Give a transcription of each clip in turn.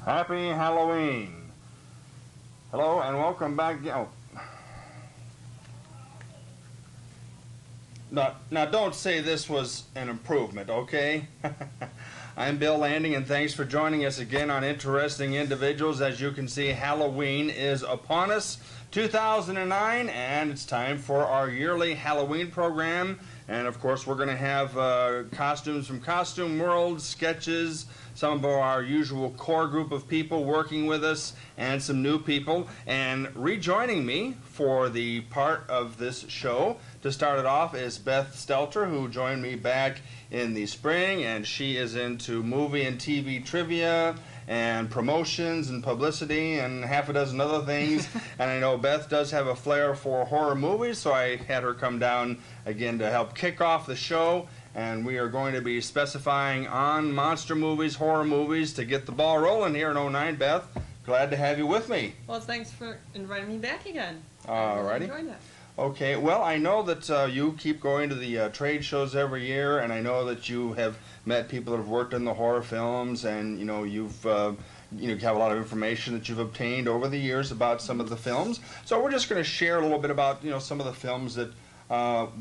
Happy Halloween. Hello and welcome back. Oh. Now don't say this was an improvement, okay? I'm Bill Landing and thanks for joining us again on Interesting Individuals. As you can see, Halloween is upon us, 2009, and it's time for our yearly Halloween program. And of course we're going to have costumes from Costume World, sketches, some of our usual core group of people working with us, and some new people. And rejoining me for the part of this show to start it off is Beth Stelter, who joined me back in the spring, and she is into movie and TV trivia and promotions and publicity and half a dozen other things. And I know Beth does have a flair for horror movies, so I had her come down again to help kick off the show. And we are going to be specifying on monster movies, horror movies, to get the ball rolling here in 09. Beth, glad to have you with me. Well, thanks for inviting me back again. All righty. Enjoyed that. Okay, well, I know that you keep going to the trade shows every year, and I know that you have met people that have worked in the horror films, and you have a lot of information that you've obtained over the years about some of the films. So we're just going to share a little bit about some of the films that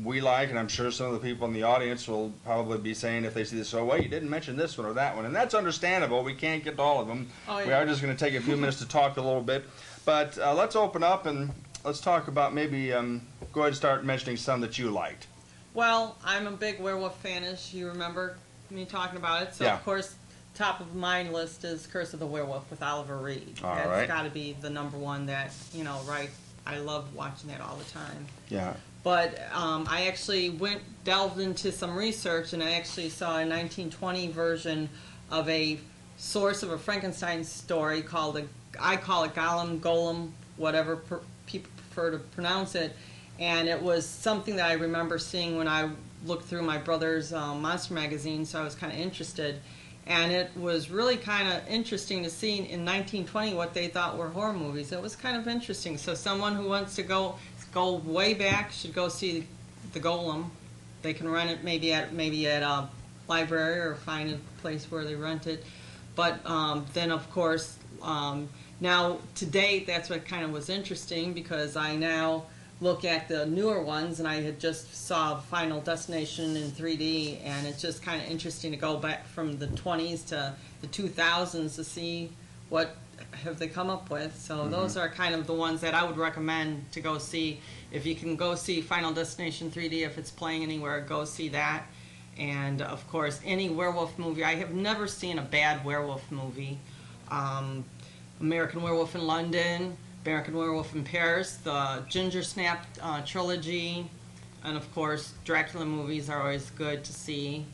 we like, and I'm sure some of the people in the audience will probably be saying if they see this, well, you didn't mention this one or that one, and that's understandable. We can't get to all of them. Oh, yeah. We are just going to take a few minutes to talk a little bit, but let's open up and let's talk about maybe go ahead and start mentioning some that you liked. Well, I'm a big werewolf fan, as you remember me talking about it. So, yeah. Of course, top of my list is Curse of the Werewolf with Oliver Reed. All That's right. got to be the number one that, right, I love watching that all the time. Yeah. But I actually delved into some research, and I actually saw a 1920 version of a source of a Frankenstein story called, I call it Golem, whatever people prefer to pronounce it. And it was something that I remember seeing when I looked through my brother's Monster magazine, so I was kind of interested. And it was really kind of interesting to see in 1920 what they thought were horror movies. It was kind of interesting. So someone who wants to go way back should go see the Golem. They can rent it maybe at a library or find a place where they rent it. But then of course now to date, that's what kind of was interesting, because I now look at the newer ones, and I had just saw Final Destination in 3D, and it's just kind of interesting to go back from the 20s to the 2000s to see what have they come up with. So those are kind of the ones that I would recommend to go see. If you can go see Final Destination 3D, if it's playing anywhere, go see that. And of course, any werewolf movie. I have never seen a bad werewolf movie. American Werewolf in London, American Werewolf in Paris, the Ginger Snap trilogy, and of course Dracula movies are always good to see.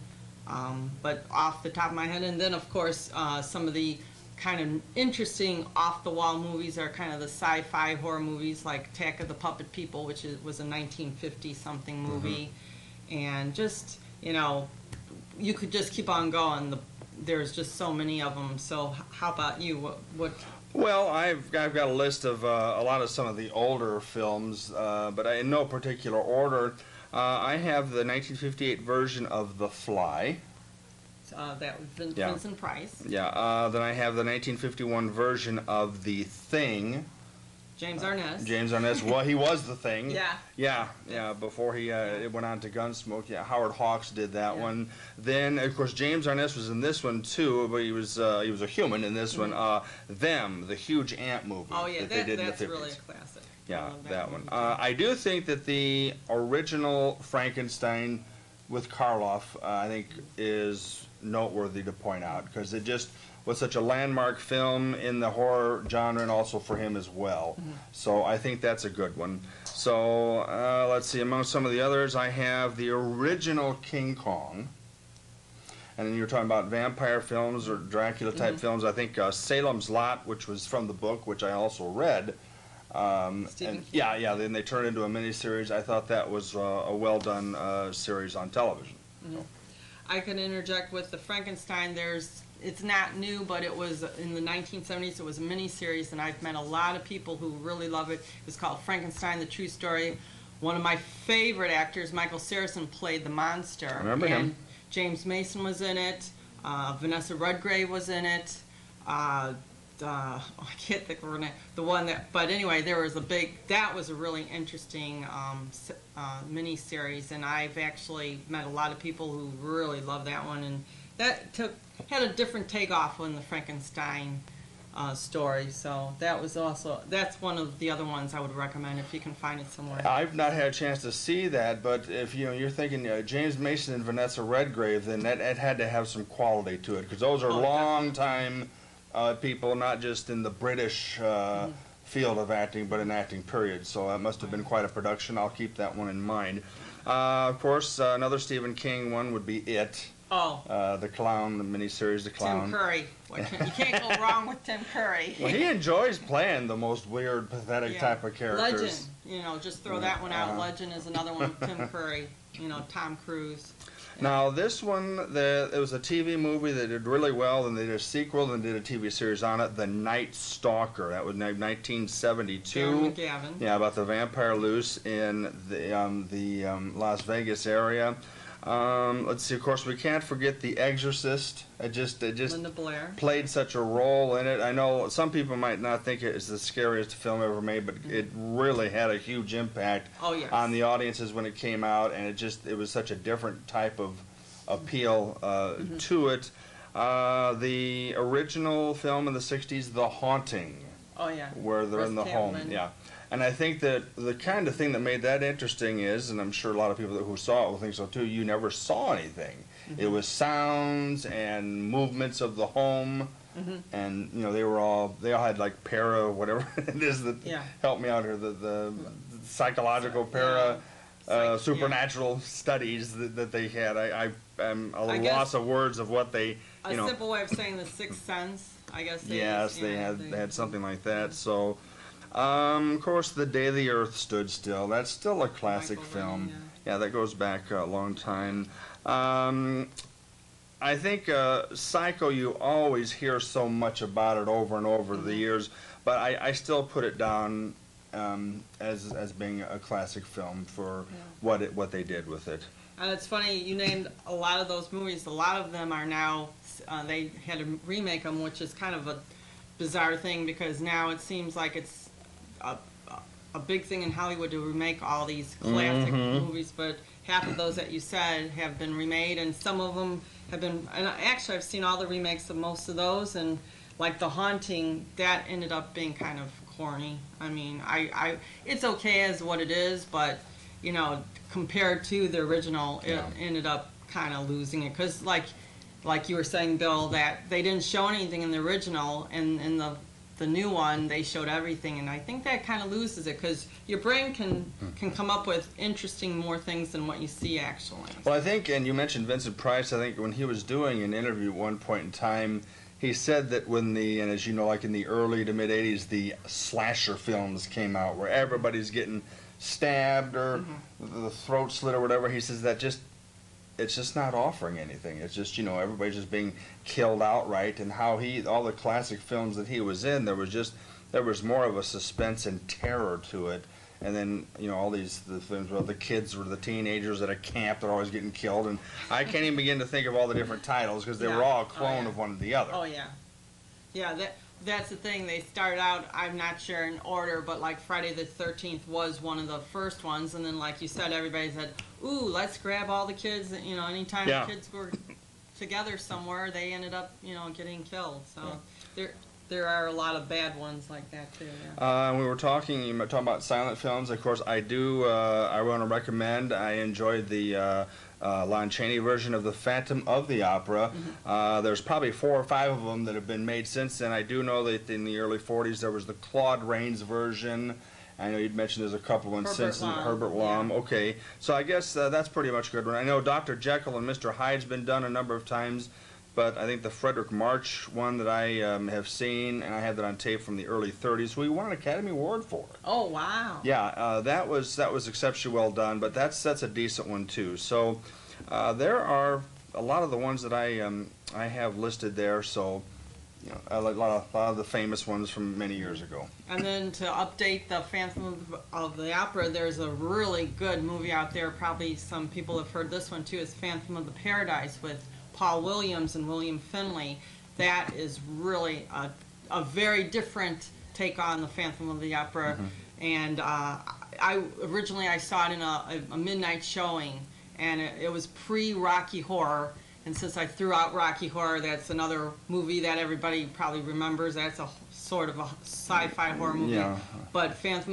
But off the top of my head, and then of course some of the kind of interesting off-the-wall movies are kind of the sci-fi horror movies like Attack of the Puppet People, which was a 1950-something movie. And just, you could just keep on going. There's just so many of them. So how about you? What? Well, I've got a list of a lot of some of the older films, but in no particular order. I have the 1958 version of The Fly. That was Vincent Price. Yeah. Then I have the 1951 version of The Thing. James Arness. James Arness. Well, he was the Thing. Yeah. Yeah. Before he went on to Gunsmoke. Yeah, Howard Hawks did that one. Then, of course, James Arness was in this one too, but he was a human in this one. Them, the huge ant movie. Oh yeah, that they did that's in the 50s. Really a classic. Yeah, that one. I do think that the original Frankenstein with Karloff, I think, is noteworthy to point out, because it just was such a landmark film in the horror genre, and also for him as well. So I think that's a good one. So let's see, among some of the others, I have the original King Kong. And then you're talking about vampire films or Dracula type films. I think Salem's Lot, which was from the book, which I also read. And yeah, then they turned into a miniseries. I thought that was a well done series on television. So. I can interject with the Frankenstein. It's not new, but it was in the 1970s. It was a miniseries, and I've met a lot of people who really love it. It's called Frankenstein: The True Story. One of my favorite actors, Michael Saracen, played the monster. I remember him. James Mason was in it. Vanessa Redgrave was in it. I can't think of her name. The one that, but anyway, there was that was a really interesting mini series, and I've actually met a lot of people who really love that one, and that had a different takeoff on the Frankenstein story. So that's one of the other ones I would recommend if you can find it somewhere. I've not had a chance to see that, but if you're thinking James Mason and Vanessa Redgrave, then it had to have some quality to it, because those are long time people, not just in the British field of acting, but in acting period. So that must have been quite a production. I'll keep that one in mind. Of course, another Stephen King one would be It. Oh. The Clown, the miniseries, The Clown. Tim Curry. You can't go wrong with Tim Curry. Well, he enjoys playing the most weird, pathetic type of characters. Legend. Just throw that one out. Legend is another one with Tim Curry. Tom Cruise. Now, this one, it was a TV movie that did really well, and they did a sequel and did a TV series on it, The Night Stalker. That was 1972. Darren McGavin. Yeah, about the vampire loose in the Las Vegas area. Let's see, of course, we can't forget The Exorcist. It just Linda Blair played such a role in it. I know some people might not think it is the scariest film ever made, but it really had a huge impact on the audiences when it came out, and it was such a different type of appeal to it. The original film in the 60s, The Haunting. Oh, yeah. Where they're in the home. Yeah. And I think that the kind of thing that made that interesting is, and I'm sure a lot of people who saw it will think so too, you never saw anything. It was sounds and movements of the home, and they all had like whatever it is that helped me out here, the psychological supernatural studies that they had. I'm a loss of words of what they a simple way of saying the Sixth Sense, I guess. They had something like that. So. Of course, The Day the Earth Stood Still. That's still a classic film. Yeah, that goes back a long time. I think Psycho, you always hear so much about it over and over the years, but I still put it down as being a classic film for what they did with it. And it's funny, you named a lot of those movies. A lot of them are now, they had to remake them, which is kind of a bizarre thing, because now it seems like it's a big thing in Hollywood to remake all these classic movies, but half of those that you said have been remade, and some of them have been, and actually I've seen all the remakes of most of those, and like The Haunting, that ended up being kind of corny. I mean, it's okay as what it is, but compared to the original, it ended up kind of losing it, because like you were saying, Bill, that they didn't show anything in the original, and in the new one they showed everything, and I think that kind of loses it, because your brain can come up with more things than what you see actually. Well, I think, and you mentioned Vincent Price, I think when he was doing an interview at one point in time, he said that when and as you know, like in the early to mid 80s, the slasher films came out where everybody's getting stabbed or the throat slit or whatever, he says that it's just not offering anything. It's just, everybody's just being killed outright, and how all the classic films that he was in, there was more of a suspense and terror to it. And then, all the films where the kids or the teenagers at a camp, they're always getting killed, and I can't even begin to think of all the different titles, because they were all a clone of one or the other. Oh, yeah. Yeah, that's the thing. They started out, I'm not sure in order, but like Friday the 13th was one of the first ones, and then like you said, everybody said, ooh, let's grab all the kids. Anytime the kids were together somewhere, they ended up, getting killed. So there are a lot of bad ones like that too. Yeah. We were talking about silent films. Of course, I want to recommend. I enjoyed the Lon Chaney version of The Phantom of the Opera. There's probably 4 or 5 of them that have been made since then. I do know that in the early 40s there was the Claude Rains version. I know you'd mentioned there's a couple ones since then. Herbert Lom. Yeah. Okay, so I guess that's pretty much a good one. I know Dr. Jekyll and Mr. Hyde's been done a number of times, but I think the Frederick March one that I have seen, and I had that on tape from the early 30s, we won an Academy Award for it. Oh, wow. Yeah, that was exceptionally well done, but that's a decent one too. So there are a lot of the ones that I have listed there, so a lot of the famous ones from many years ago. And then to update the Phantom of the Opera, there's a really good movie out there. Probably some people have heard this one too. It's Phantom of the Paradise with Paul Williams and William Finley. That is really a a very different take on the Phantom of the Opera. And originally I saw it in a midnight showing, and it was pre-Rocky Horror. And since I threw out Rocky Horror, that's another movie that everybody probably remembers. That's a sort of a sci-fi horror movie. Yeah. But Phantom